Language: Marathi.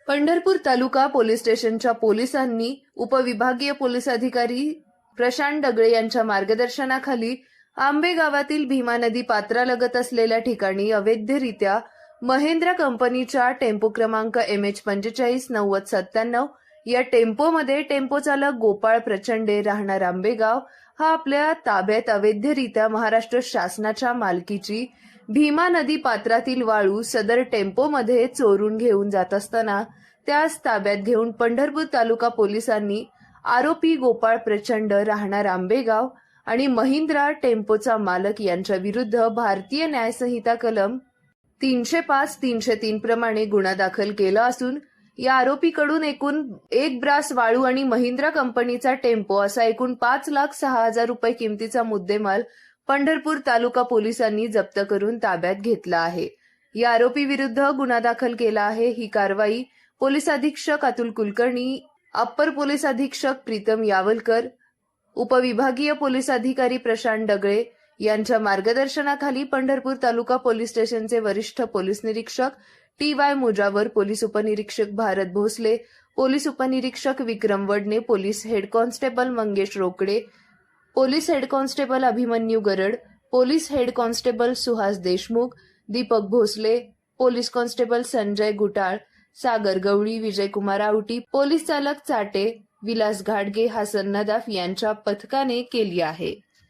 पंढरपूर तालुका पोलीस स्टेशनच्या पोलिसांनी उपविभागीय पोलीस अधिकारी प्रशांत डगळे यांच्या मार्गदर्शनाखाली आंबे गावातील भीमा नदी पात्रालगत असलेल्या ठिकाणी अवैधरित्या महिंद्रा कंपनीच्या टेम्पो क्रमांक MH459097 या टेम्पोमध्ये टेम्पो चालक गोपाळ प्रचंडे राहणार आंबेगाव हा आपल्या ताब्यात अवैधरित्या महाराष्ट्र शासनाच्या मालकीची भीमा नदी पात्रातील वाळू सदर टेम्पोमध्ये चोरून घेऊन जात असताना त्यास ताब्यात घेऊन पंढरपूर तालुका पोलिसांनी आरोपी गोपाळ प्रचंड राहणार आंबेगाव आणि महिंद्रा टेम्पोचा मालक यांच्या विरुद्ध भारतीय न्यायसंहिता कलम 305-303 प्रमाणे गुन्हा दाखल केला असून या आरोपीकडून एकूण 1 ब्रास वाळू आणि महिंद्रा कंपनीचा टेम्पो असा एकूण 5,06,000 रुपये किमतीचा मुद्देमाल पंढरपूर तालुका पोलिसांनी जप्त करून ताब्यात घेतला आहे। या आरोपी विरुद्ध गुन्हा दाखल केला आहे। ही कारवाई पोलीस अधीक्षक अतुल कुलकर्णी, अप्पर पोलीस अधीक्षक प्रीतम यावलकर, उपविभागीय पोलीस अधिकारी प्रशांत डगळे यांच्या मार्गदर्शनाखाली पंढरपूर तालुका पोलीस स्टेशनचे वरिष्ठ पोलीस निरीक्षक TY मुजावर, पोलीस उपनिरीक्षक भारत भोसले, पोलीस उपनिरीक्षक Vikram Wadne, police head constable Mangesh Rokade, police head constable Abhimanyu Garad, police head constable Suhas Deshmukh, Deepak Bhosale, police constable Sanjay Gutal, Sagar Gawali, Vijaykumar Awati, police चालक चाटे, विलास घाडगे, हसन नदाफ यांच्या पथकाने केली आहे।